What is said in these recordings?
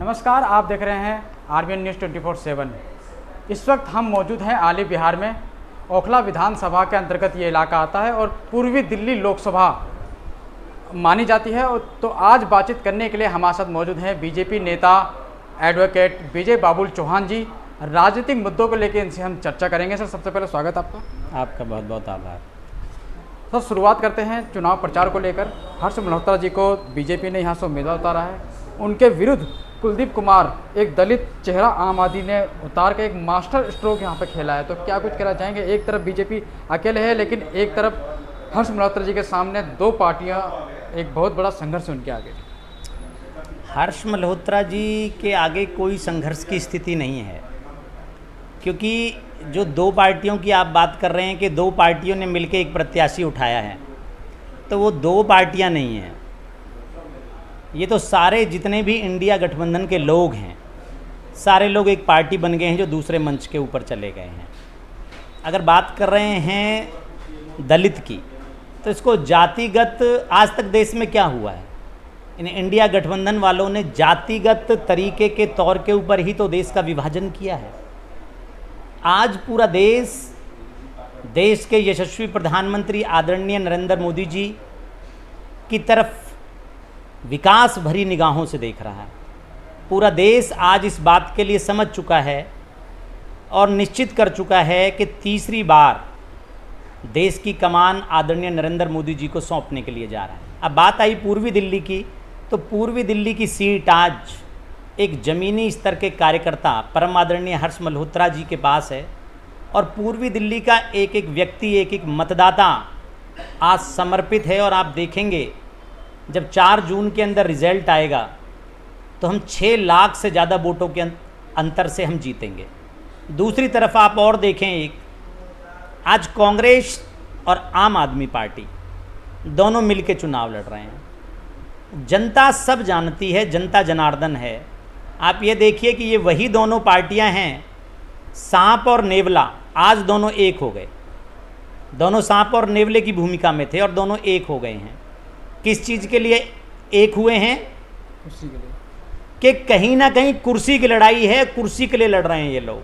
नमस्कार, आप देख रहे हैं आरबीएन न्यूज़ 24/7। इस वक्त हम मौजूद हैं आली बिहार में। ओखला विधानसभा के अंतर्गत ये इलाका आता है और पूर्वी दिल्ली लोकसभा मानी जाती है। तो आज बातचीत करने के लिए हमारे साथ मौजूद हैं बीजेपी नेता एडवोकेट विजय बाबुल चौहान जी। राजनीतिक मुद्दों को लेकर इनसे हम चर्चा करेंगे। सर, सबसे पहले स्वागत आपका। आपका बहुत बहुत आभार। सर, शुरुआत करते हैं चुनाव प्रचार को लेकर। हर्ष मल्होत्रा जी को बीजेपी ने यहाँ से उम्मीदवार उतारा है। उनके विरुद्ध कुलदीप कुमार, एक दलित चेहरा आम आदमी ने उतार के एक मास्टर स्ट्रोक यहाँ पे खेला है। तो क्या कुछ कहना चाहेंगे? एक तरफ बीजेपी अकेले है, लेकिन एक तरफ हर्ष मल्होत्रा जी के सामने दो पार्टियाँ, एक बहुत बड़ा संघर्ष उनके आगे। हर्ष मल्होत्रा जी के आगे कोई संघर्ष की स्थिति नहीं है, क्योंकि जो दो पार्टियों की आप बात कर रहे हैं कि दो पार्टियों ने मिलकर एक प्रत्याशी उठाया है, तो वो दो पार्टियां नहीं हैं। ये तो सारे जितने भी इंडिया गठबंधन के लोग हैं, सारे लोग एक पार्टी बन गए हैं जो दूसरे मंच के ऊपर चले गए हैं। अगर बात कर रहे हैं दलित की, तो इसको जातिगत, आज तक देश में क्या हुआ है, इन इंडिया गठबंधन वालों ने जातिगत तरीके के तौर के ऊपर ही तो देश का विभाजन किया है। आज पूरा देश के यशस्वी प्रधानमंत्री आदरणीय नरेंद्र मोदी जी की तरफ विकास भरी निगाहों से देख रहा है। पूरा देश आज इस बात के लिए समझ चुका है और निश्चित कर चुका है कि तीसरी बार देश की कमान आदरणीय नरेंद्र मोदी जी को सौंपने के लिए जा रहा है। अब बात आई पूर्वी दिल्ली की, तो पूर्वी दिल्ली की सीट आज एक ज़मीनी स्तर के कार्यकर्ता परम आदरणीय हर्ष मल्होत्रा जी के पास है, और पूर्वी दिल्ली का एक एक व्यक्ति, एक एक मतदाता आज समर्पित है। और आप देखेंगे जब 4 जून के अंदर रिजल्ट आएगा तो हम 6 लाख से ज़्यादा वोटों के अंतर से हम जीतेंगे। दूसरी तरफ आप और देखें, एक आज कांग्रेस और आम आदमी पार्टी दोनों मिलकर चुनाव लड़ रहे हैं। जनता सब जानती है, जनता जनार्दन है। आप ये देखिए कि ये वही दोनों पार्टियां हैं, सांप और नेवला। आज दोनों एक हो गए, दोनों सांप और नेवले की भूमिका में थे और दोनों एक हो गए हैं। किस चीज़ के लिए एक हुए हैं? कुर्सी के लिए। कि कहीं ना कहीं कुर्सी की लड़ाई है, कुर्सी के लिए लड़ रहे हैं ये लोग।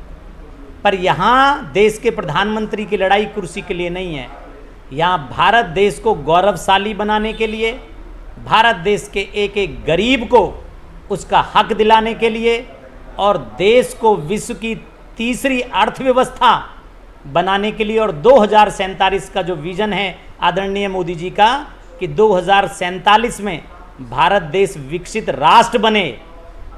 पर यहाँ देश के प्रधानमंत्री की लड़ाई कुर्सी के लिए नहीं है। यहाँ भारत देश को गौरवशाली बनाने के लिए, भारत देश के एक एक गरीब को उसका हक दिलाने के लिए, और देश को विश्व की तीसरी अर्थव्यवस्था बनाने के लिए, और 2047 का जो विज़न है आदरणीय मोदी जी का कि 2047 में भारत देश विकसित राष्ट्र बने,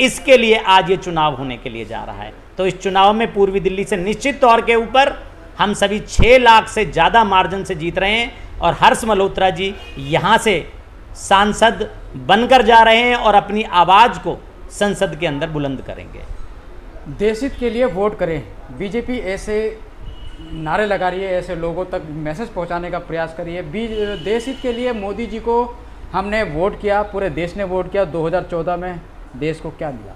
इसके लिए आज ये चुनाव होने के लिए जा रहा है। तो इस चुनाव में पूर्वी दिल्ली से निश्चित तौर के ऊपर हम सभी 6 लाख से ज़्यादा मार्जिन से जीत रहे हैं, और हर्ष मल्होत्रा जी यहाँ से सांसद बनकर जा रहे हैं और अपनी आवाज़ को संसद के अंदर बुलंद करेंगे। देश हित के लिए वोट करें, बीजेपी ऐसे नारे लगा रही है, ऐसे लोगों तक मैसेज पहुंचाने का प्रयास करिए। देश हित के लिए मोदी जी को हमने वोट किया, पूरे देश ने वोट किया। 2014 में देश को क्या मिला?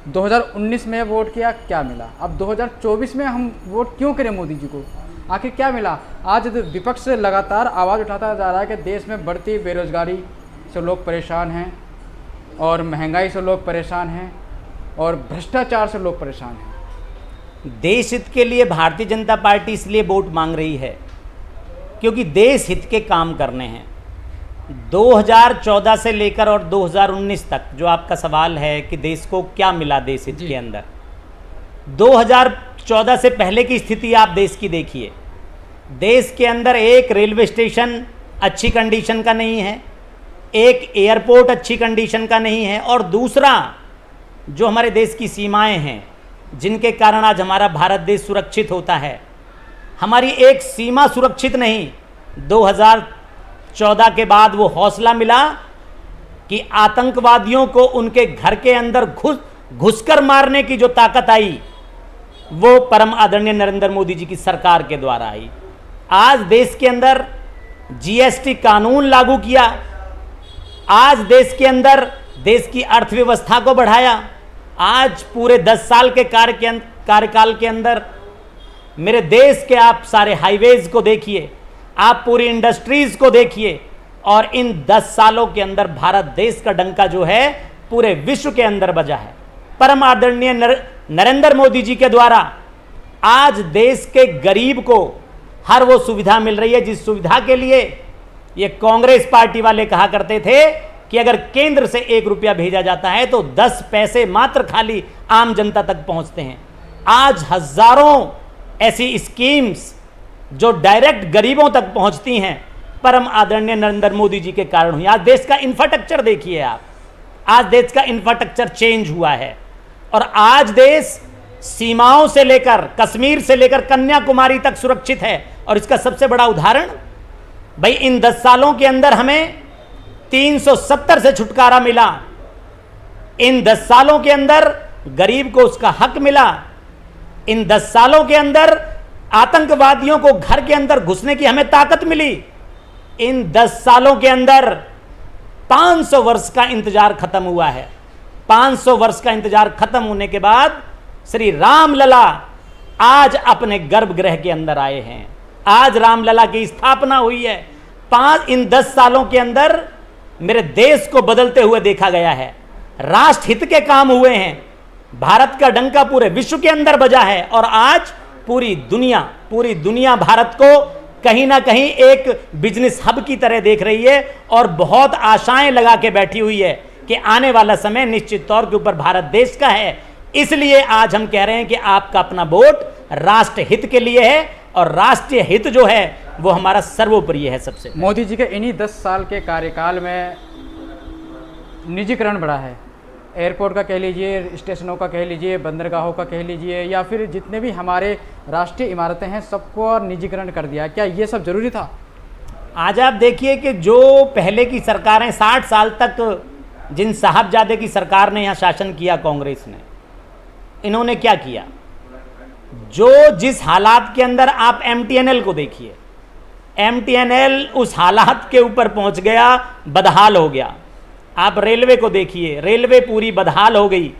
2019 में वोट किया, क्या मिला? अब 2024 में हम वोट क्यों करें मोदी जी को? आखिर क्या मिला? आज विपक्ष से लगातार आवाज़ उठाता जा रहा है कि देश में बढ़ती बेरोजगारी से लोग परेशान हैं, और महंगाई से लोग परेशान हैं, और भ्रष्टाचार से लोग परेशान हैं। देश हित के लिए भारतीय जनता पार्टी इसलिए वोट मांग रही है क्योंकि देश हित के काम करने हैं। 2014 से लेकर और 2019 तक जो आपका सवाल है कि देश को क्या मिला देश हित के अंदर, 2014 से पहले की स्थिति आप देश की देखिए। देश के अंदर एक रेलवे स्टेशन अच्छी कंडीशन का नहीं है, एक एयरपोर्ट अच्छी कंडीशन का नहीं है, और दूसरा जो हमारे देश की सीमाएं हैं जिनके कारण आज हमारा भारत देश सुरक्षित होता है, हमारी एक सीमा सुरक्षित नहीं। 2014 के बाद वो हौसला मिला कि आतंकवादियों को उनके घर के अंदर घुसकर मारने की जो ताकत आई, वो परम आदरणीय नरेंद्र मोदी जी की सरकार के द्वारा आई। आज देश के अंदर जीएसटी कानून लागू किया, आज देश के अंदर देश की अर्थव्यवस्था को बढ़ाया। आज पूरे 10 साल के कार्यकाल के अंदर मेरे देश के आप सारे हाईवेज को देखिए, आप पूरी इंडस्ट्रीज को देखिए, और इन 10 सालों के अंदर भारत देश का डंका जो है पूरे विश्व के अंदर बजा है। परम आदरणीय नरेंद्र मोदी जी के द्वारा आज देश के गरीब को हर वो सुविधा मिल रही है जिस सुविधा के लिए ये कांग्रेस पार्टी वाले कहा करते थे कि अगर केंद्र से 1 रुपया भेजा जाता है तो 10 पैसे मात्र खाली आम जनता तक पहुंचते हैं। आज हजारों ऐसी स्कीम्स जो डायरेक्ट गरीबों तक पहुंचती हैं परम आदरणीय नरेंद्र मोदी जी के कारण हुई। आज देश का इंफ्रास्ट्रक्चर देखिए आप, आज देश का इंफ्रास्ट्रक्चर चेंज हुआ है और आज देश सीमाओं से लेकर कश्मीर से लेकर कन्याकुमारी तक सुरक्षित है। और इसका सबसे बड़ा उदाहरण भाई इन 10 सालों के अंदर हमें 370 से छुटकारा मिला। इन 10 सालों के अंदर गरीब को उसका हक मिला। इन 10 सालों के अंदर आतंकवादियों को घर के अंदर घुसने की हमें ताकत मिली। इन 10 सालों के अंदर 500 वर्ष का इंतजार खत्म हुआ है। 500 वर्ष का इंतजार खत्म होने के बाद श्री रामलला आज अपने गर्भगृह के अंदर आए हैं। आज रामलला की स्थापना हुई है। इन 10 सालों के अंदर मेरे देश को बदलते हुए देखा गया है। राष्ट्र हित के काम हुए हैं। भारत का डंका पूरे विश्व के अंदर बजा है और आज पूरी दुनिया भारत को कहीं ना कहीं एक बिजनेस हब की तरह देख रही है और बहुत आशाएं लगा के बैठी हुई है कि आने वाला समय निश्चित तौर के ऊपर भारत देश का है। इसलिए आज हम कह रहे हैं कि आपका अपना वोट राष्ट्र हित के लिए है और राष्ट्रीय हित जो है वो हमारा सर्वोपरि है। सबसे मोदी जी के इन्हीं 10 साल के कार्यकाल में निजीकरण बढ़ा है। एयरपोर्ट का कह लीजिए, स्टेशनों का कह लीजिए, बंदरगाहों का कह लीजिए, या फिर जितने भी हमारे राष्ट्रीय इमारतें हैं सबको निजीकरण कर दिया। क्या ये सब जरूरी था? आज आप देखिए कि जो पहले की सरकारें 60 साल तक जिन साहबजादे की सरकार ने यहाँ शासन किया कांग्रेस ने, इन्होंने क्या किया? जो जिस हालात के अंदर आप MTNL को देखिए, MTNL उस हालात के ऊपर पहुंच गया, बदहाल हो गया। आप रेलवे को देखिए, रेलवे पूरी बदहाल हो गई।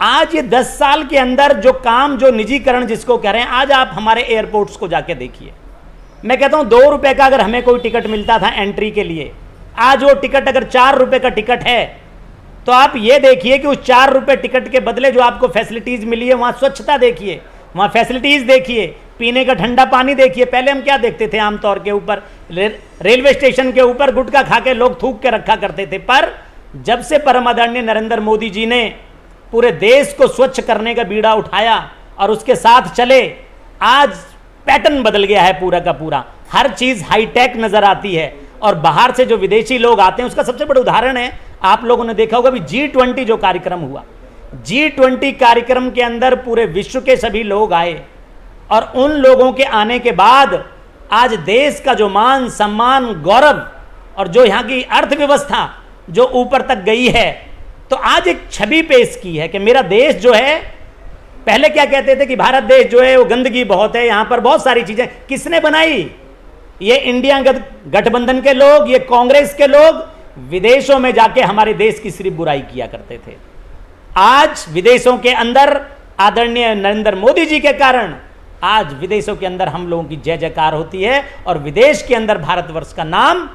आज ये 10 साल के अंदर जो काम, जो निजीकरण जिसको कह रहे हैं, आज आप हमारे एयरपोर्ट्स को जाके देखिए। मैं कहता हूं 2 रुपए का अगर हमें कोई टिकट मिलता था एंट्री के लिए, आज वो टिकट अगर 4 रुपए का टिकट है तो आप ये देखिए कि उस 4 रुपए टिकट के बदले जो आपको फैसिलिटीज मिली है, वहां स्वच्छता देखिए, वहां फैसिलिटीज देखिए, पीने का ठंडा पानी देखिए। पहले हम क्या देखते थे, आमतौर के ऊपर रेलवे स्टेशन के ऊपर गुटखा खा के लोग थूक के रखा करते थे। पर जब से परम आदरणीय नरेंद्र मोदी जी ने पूरे देश को स्वच्छ करने का बीड़ा उठाया और उसके साथ चले, आज पैटर्न बदल गया है पूरा का पूरा। हर चीज हाईटेक नजर आती है और बाहर से जो विदेशी लोग आते हैं उसका सबसे बड़ा उदाहरण है, आप लोगों ने देखा होगा भी G20 जो कार्यक्रम हुआ, G20 कार्यक्रम के अंदर पूरे विश्व के सभी लोग आए और उन लोगों के आने के बाद आज देश का जो मान सम्मान गौरव और जो यहाँ की अर्थव्यवस्था जो ऊपर तक गई है, तो आज एक छवि पेश की है कि मेरा देश जो है, पहले क्या कहते थे कि भारत देश जो है वो गंदगी बहुत है, यहाँ पर बहुत सारी चीजें। किसने बनाई? ये इंडिया गठबंधन के लोग, ये कांग्रेस के लोग विदेशों में जाके हमारे देश की सिर्फ बुराई किया करते थे। आज विदेशों के अंदर आदरणीय नरेंद्र मोदी जी के कारण आज विदेशों के अंदर हम लोगों की जय जयकार होती है और विदेश के अंदर भारतवर्ष का नाम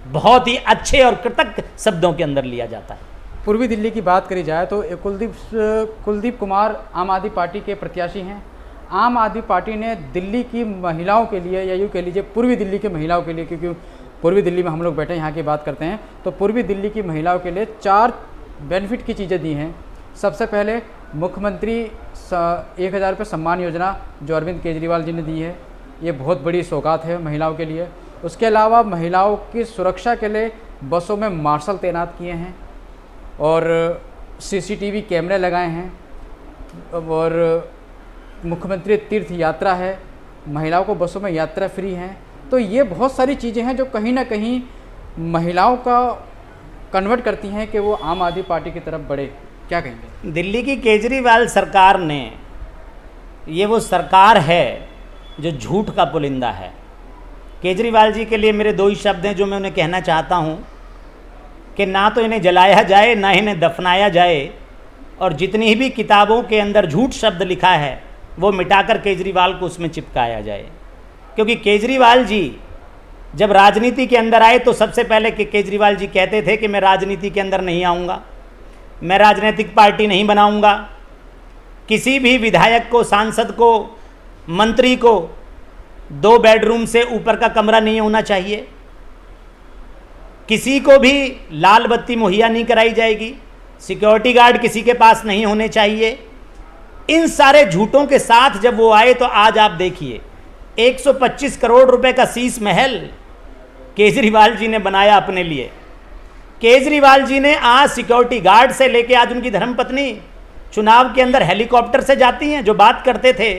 बहुत ही अच्छे और कृतज्ञ शब्दों के अंदर लिया जाता है। पूर्वी दिल्ली की बात करी जाए तो कुलदीप कुमार आम आदमी पार्टी के प्रत्याशी हैं। आम आदमी पार्टी ने दिल्ली की महिलाओं के लिए, या यूँ कह लीजिए पूर्वी दिल्ली की महिलाओं के लिए, क्योंकि पूर्वी दिल्ली में हम लोग बैठे यहाँ की बात करते हैं, तो पूर्वी दिल्ली की महिलाओं के लिए 4 बेनिफिट की चीज़ें दी हैं। सबसे पहले मुख्यमंत्री 1000 रुपये सम्मान योजना जो अरविंद केजरीवाल जी ने दी है, ये बहुत बड़ी सौगात है महिलाओं के लिए। उसके अलावा महिलाओं की सुरक्षा के लिए बसों में मार्शल तैनात किए हैं और CCTV कैमरे लगाए हैं और मुख्यमंत्री तीर्थ यात्रा है, महिलाओं को बसों में यात्रा फ्री है। तो ये बहुत सारी चीज़ें हैं जो कहीं ना कहीं महिलाओं का कन्वर्ट करती हैं कि वो आम आदमी पार्टी की तरफ बढ़े। क्या कहेंगे? दिल्ली की केजरीवाल सरकार ने, ये वो सरकार है जो झूठ का पुलिंदा है। केजरीवाल जी के लिए मेरे 2 ही शब्द हैं जो मैं उन्हें कहना चाहता हूँ कि ना तो इन्हें जलाया जाए ना इन्हें दफनाया जाए, और जितनी भी किताबों के अंदर झूठ शब्द लिखा है वो मिटाकर केजरीवाल को उसमें चिपकाया जाए। क्योंकि केजरीवाल जी जब राजनीति के अंदर आए तो सबसे पहले केजरीवाल जी कहते थे कि मैं राजनीति के अंदर नहीं आऊँगा, मैं राजनीतिक पार्टी नहीं बनाऊंगा, किसी भी विधायक को, सांसद को, मंत्री को 2 बेडरूम से ऊपर का कमरा नहीं होना चाहिए, किसी को भी लाल बत्ती मुहैया नहीं कराई जाएगी, सिक्योरिटी गार्ड किसी के पास नहीं होने चाहिए। इन सारे झूठों के साथ जब वो आए तो आज आप देखिए 125 करोड़ रुपए का शीश महल केजरीवाल जी ने बनाया अपने लिए। केजरीवाल जी ने आज सिक्योरिटी गार्ड से लेके आज उनकी धर्मपत्नी चुनाव के अंदर हेलीकॉप्टर से जाती हैं, जो बात करते थे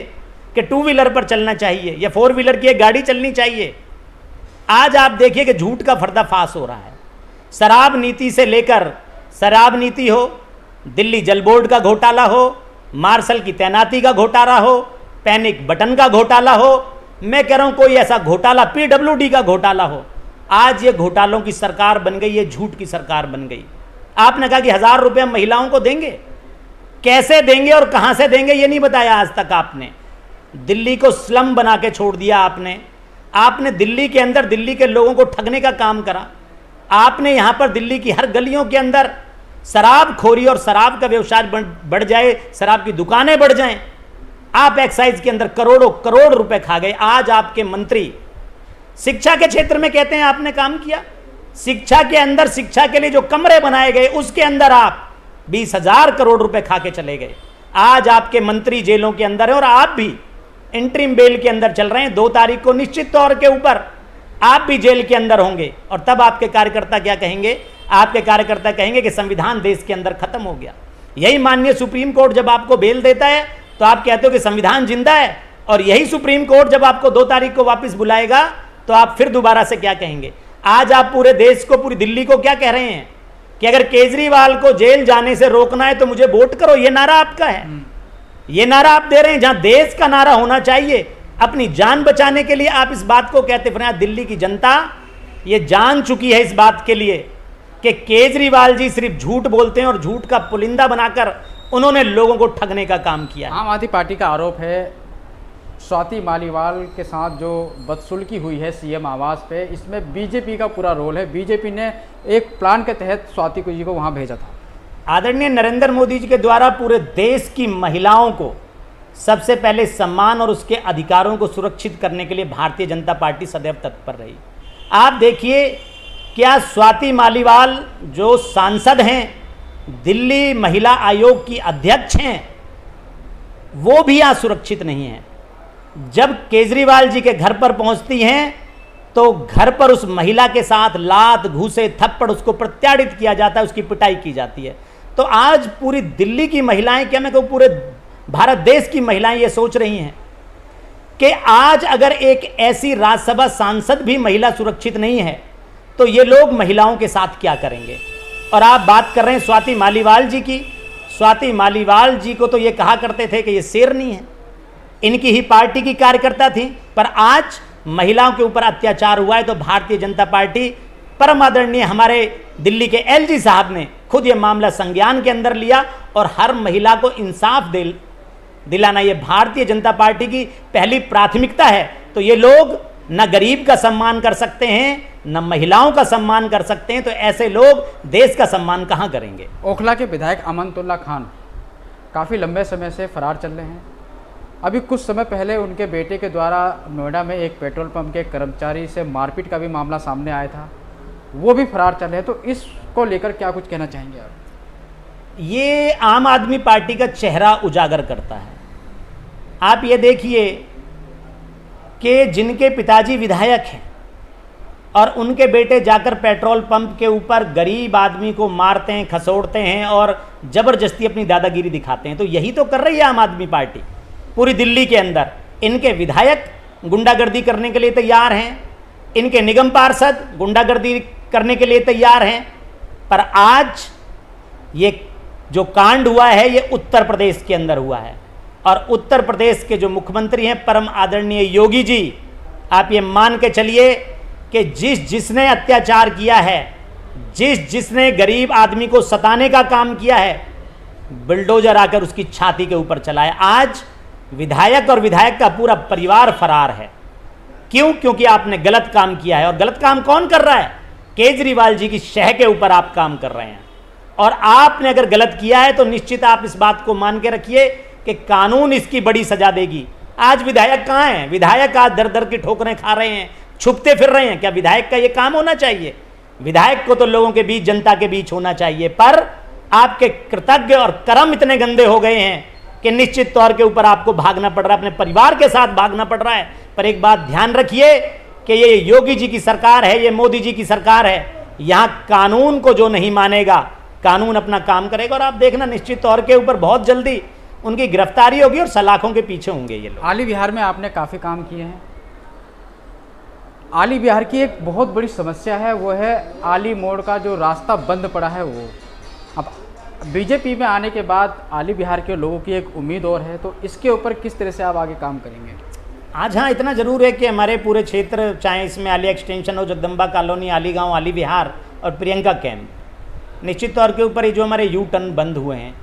कि 2 व्हीलर पर चलना चाहिए या 4 व्हीलर की एक गाड़ी चलनी चाहिए। आज आप देखिए कि झूठ का पर्दाफाश हो रहा है। शराब नीति से लेकर, शराब नीति हो, दिल्ली जल बोर्ड का घोटाला हो, मार्शल की तैनाती का घोटाला हो, पैनिक बटन का घोटाला हो, मैं कह रहा हूं कोई ऐसा घोटाला, PWD का घोटाला हो, आज ये घोटालों की सरकार बन गई, ये झूठ की सरकार बन गई। आपने कहा कि 1000 रुपये महिलाओं को देंगे, कैसे देंगे और कहां से देंगे ये नहीं बताया आज तक आपने। दिल्ली को स्लम बना के छोड़ दिया आपने दिल्ली के अंदर दिल्ली के लोगों को ठगने का काम करा। आपने यहां पर दिल्ली की हर गलियों के अंदर शराबखोरी और शराब का व्यवसाय बढ़ जाए, शराब की दुकानें बढ़ जाएं। आप एक्साइज के अंदर करोड़ों करोड़ रुपए खा गए। आज आपके मंत्री शिक्षा के क्षेत्र में कहते हैं आपने काम किया, शिक्षा के अंदर शिक्षा के लिए जो कमरे बनाए गए उसके अंदर आप 20,000 करोड़ रुपए खा के चले गए। आज आपके मंत्री जेलों के अंदर है और आप भी इंटरिम बेल के अंदर चल रहे हैं। 2 तारीख को निश्चित तौर के ऊपर आप भी जेल के अंदर होंगे और तब आपके कार्यकर्ता क्या कहेंगे? आपके कार्यकर्ता कहेंगे कि संविधान देश के अंदर खत्म हो गया। यही माननीय सुप्रीम कोर्ट जब आपको बेल देता है तो आप कहते हो कि संविधान जिंदा है, और यही सुप्रीम कोर्ट जब आपको 2 तारीख को वापस बुलाएगा तो आप फिर दोबारा से क्या कहेंगे? आज आप पूरे देश को, पूरी दिल्ली को क्या कह रहे हैं कि अगर केजरीवाल को जेल जाने से रोकना है तो मुझे वोट करो। ये नारा आपका है, ये नारा आप दे रहे हैं। जहां देश का नारा होना चाहिए, अपनी जान बचाने के लिए आप इस बात को कहते हैं। दिल्ली की जनता ये जान चुकी है इस बात के लिए कि केजरीवाल जी सिर्फ झूठ बोलते हैं और झूठ का पुलिंदा बनाकर उन्होंने लोगों को ठगने का काम किया। आम आदमी पार्टी का आरोप है स्वाति मालीवाल के साथ जो बदसुल्की हुई है सीएम आवास पे, इसमें बीजेपी का पूरा रोल है। बीजेपी ने एक प्लान के तहत स्वाति जी को वहां भेजा था। आदरणीय नरेंद्र मोदी जी के द्वारा पूरे देश की महिलाओं को सबसे पहले सम्मान और उसके अधिकारों को सुरक्षित करने के लिए भारतीय जनता पार्टी सदैव तत्पर रही। आप देखिए, क्या स्वाति मालीवाल जो सांसद हैं, दिल्ली महिला आयोग की अध्यक्ष हैं, वो भी आज सुरक्षित नहीं है। जब केजरीवाल जी के घर पर पहुंचती हैं तो घर पर उस महिला के साथ लात, घूसे, थप्पड़ उसको प्रत्याड़ित किया जाता है, उसकी पिटाई की जाती है। तो आज पूरी दिल्ली की महिलाएं, क्या मैं कहूं पूरे भारत देश की महिलाएं ये सोच रही हैं कि आज अगर एक ऐसी राज्यसभा सांसद भी महिला सुरक्षित नहीं है तो ये लोग महिलाओं के साथ क्या करेंगे। और आप बात कर रहे हैं स्वाति मालीवाल जी की। स्वाति मालीवाल जी को तो ये कहा करते थे कि ये शेरनी है, इनकी ही पार्टी की कार्यकर्ता थी, पर आज महिलाओं के ऊपर अत्याचार हुआ है तो भारतीय जनता पार्टी, परम आदरणीय हमारे दिल्ली के LG साहब ने खुद ये मामला संज्ञान के अंदर लिया और हर महिला को इंसाफ दिलाना ये भारतीय जनता पार्टी की पहली प्राथमिकता है। तो ये लोग न गरीब का सम्मान कर सकते हैं, न महिलाओं का सम्मान कर सकते हैं, तो ऐसे लोग देश का सम्मान कहां करेंगे। ओखला के विधायक अमनतुल्ला खान काफ़ी लंबे समय से फरार चल रहे हैं। अभी कुछ समय पहले उनके बेटे के द्वारा नोएडा में एक पेट्रोल पंप के कर्मचारी से मारपीट का भी मामला सामने आया था, वो भी फरार चल रहे हैं। तो इसको लेकर क्या कुछ कहना चाहेंगे आप? ये आम आदमी पार्टी का चेहरा उजागर करता है। आप ये देखिए कि जिनके पिताजी विधायक हैं और उनके बेटे जाकर पेट्रोल पंप के ऊपर गरीब आदमी को मारते हैं, खसोड़ते हैं और ज़बरदस्ती अपनी दादागिरी दिखाते हैं, तो यही तो कर रही है आम आदमी पार्टी पूरी दिल्ली के अंदर। इनके विधायक गुंडागर्दी करने के लिए तैयार हैं, इनके निगम पार्षद गुंडागर्दी करने के लिए तैयार हैं। पर आज ये जो कांड हुआ है ये उत्तर प्रदेश के अंदर हुआ है और उत्तर प्रदेश के जो मुख्यमंत्री हैं परम आदरणीय योगी जी, आप ये मान के चलिए कि जिसने अत्याचार किया है, जिसने गरीब आदमी को सताने का काम किया है, बुलडोजर आकर उसकी छाती के ऊपर चलाया। आज विधायक और विधायक का पूरा परिवार फरार है। क्यों? क्योंकि आपने गलत काम किया है। और गलत काम कौन कर रहा है? केजरीवाल जी की शह के ऊपर आप काम कर रहे हैं। और आपने अगर गलत किया है तो निश्चित आप इस बात को मान के रखिए कि कानून इसकी बड़ी सजा देगी। आज विधायक कहाँ हैं? विधायक आज दर दर की ठोकरें खा रहे हैं, छुपते फिर रहे हैं। क्या विधायक का ये काम होना चाहिए? विधायक को तो लोगों के बीच, जनता के बीच होना चाहिए। पर आपके कृतज्ञ और कर्म इतने गंदे हो गए हैं कि निश्चित तौर के ऊपर आपको भागना पड़ रहा है, अपने परिवार के साथ भागना पड़ रहा है। पर एक बात ध्यान रखिए कि ये योगी जी की सरकार है, ये मोदी जी की सरकार है। यहाँ कानून को जो नहीं मानेगा, कानून अपना काम करेगा और आप देखना निश्चित तौर के ऊपर बहुत जल्दी उनकी गिरफ्तारी होगी और सलाखों के पीछे होंगे ये लोग। आली बिहार में आपने काफ़ी काम किए हैं। आली बिहार की एक बहुत बड़ी समस्या है, वो है आली मोड़ का जो रास्ता बंद पड़ा है वो। अब बीजेपी में आने के बाद आली बिहार के लोगों की एक उम्मीद और है, तो इसके ऊपर किस तरह से आप आगे काम करेंगे? आज हाँ, इतना ज़रूर है कि हमारे पूरे क्षेत्र, चाहे इसमें आली एक्सटेंशन हो, जगदम्बा कॉलोनी, आली गाँव, आली विहार और प्रियंका कैंप, निश्चित तौर के ऊपर ये जो हमारे यू टर्न बंद हुए हैं,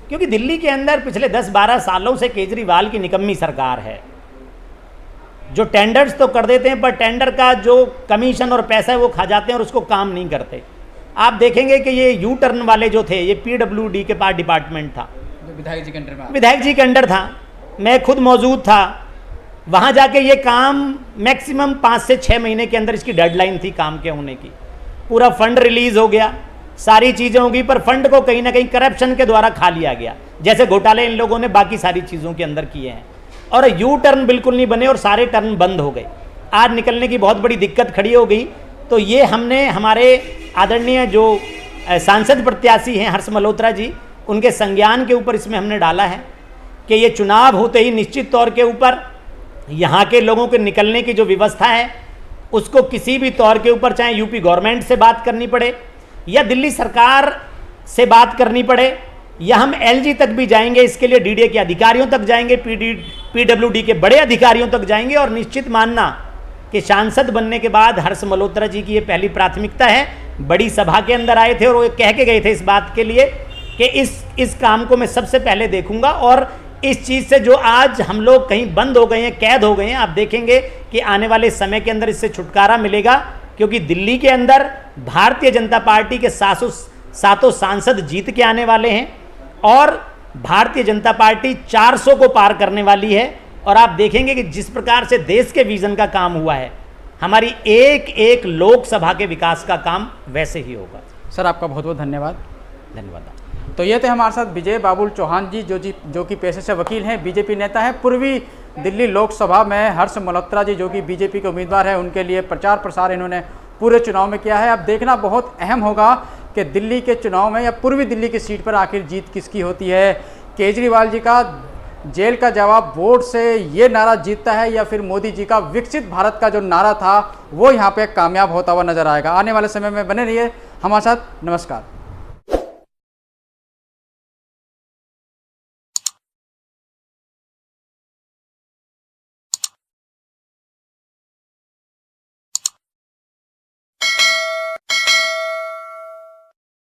क्योंकि दिल्ली के अंदर पिछले 10-12 सालों से केजरीवाल की निकम्मी सरकार है। जो टेंडर्स तो कर देते हैं, पर टेंडर का जो कमीशन और पैसा है वो खा जाते हैं और उसको काम नहीं करते। आप देखेंगे कि ये यू टर्न वाले जो थे, ये PWD के पास डिपार्टमेंट था, विधायक जी के अंडर में, विधायक जी के अंडर था। मैं खुद मौजूद था वहाँ जाके। ये काम मैक्सिमम 5 से 6 महीने के अंदर इसकी डेडलाइन थी काम के होने की। पूरा फंड रिलीज हो गया, सारी चीज़ें होगी, पर फंड को कहीं ना कहीं करप्शन के द्वारा खा लिया गया, जैसे घोटाले इन लोगों ने बाकी सारी चीज़ों के अंदर किए हैं। और यू टर्न बिल्कुल नहीं बने और सारे टर्न बंद हो गए। आज निकलने की बहुत बड़ी दिक्कत खड़ी हो गई। तो ये हमने हमारे आदरणीय जो सांसद प्रत्याशी हैं हर्ष मल्होत्रा जी, उनके संज्ञान के ऊपर इसमें हमने डाला है कि ये चुनाव होते ही निश्चित तौर के ऊपर यहाँ के लोगों के निकलने की जो व्यवस्था है उसको किसी भी तौर के ऊपर, चाहे यूपी गवर्नमेंट से बात करनी पड़े या दिल्ली सरकार से बात करनी पड़े या हम LG तक भी जाएंगे, इसके लिए DDA के अधिकारियों तक जाएंगे, PWD के बड़े अधिकारियों तक जाएंगे। और निश्चित मानना कि सांसद बनने के बाद हर्ष मल्होत्रा जी की ये पहली प्राथमिकता है। बड़ी सभा के अंदर आए थे और वो कह के गए थे इस बात के लिए कि इस काम को मैं सबसे पहले देखूंगा। और इस चीज़ से जो आज हम लोग कहीं बंद हो गए हैं, कैद हो गए हैं, आप देखेंगे कि आने वाले समय के अंदर इससे छुटकारा मिलेगा। क्योंकि दिल्ली के अंदर भारतीय जनता पार्टी के सातों सांसद जीत के आने वाले हैं और भारतीय जनता पार्टी 400 को पार करने वाली है। और आप देखेंगे कि जिस प्रकार से देश के विजन का काम हुआ है, हमारी एक एक लोकसभा के विकास का काम वैसे ही होगा। सर आपका बहुत बहुत धन्यवाद। धन्यवाद। तो ये थे हमारे साथ विजय बाबुल चौहान जी, जो कि पेशे से वकील हैं, बीजेपी नेता हैं। पूर्वी दिल्ली लोकसभा में हर्ष मल्होत्रा जी, जो कि बीजेपी के उम्मीदवार हैं, उनके लिए प्रचार प्रसार इन्होंने पूरे चुनाव में किया है। अब देखना बहुत अहम होगा कि दिल्ली के चुनाव में या पूर्वी दिल्ली की सीट पर आखिर जीत किसकी होती है। केजरीवाल जी का जेल का जवाब वोट से ये नारा जीतता है या फिर मोदी जी का विकसित भारत का जो नारा था वो यहाँ पे कामयाब होता हुआ नजर आएगा। आने वाले समय में बने रहिए हमारे साथ। नमस्कार।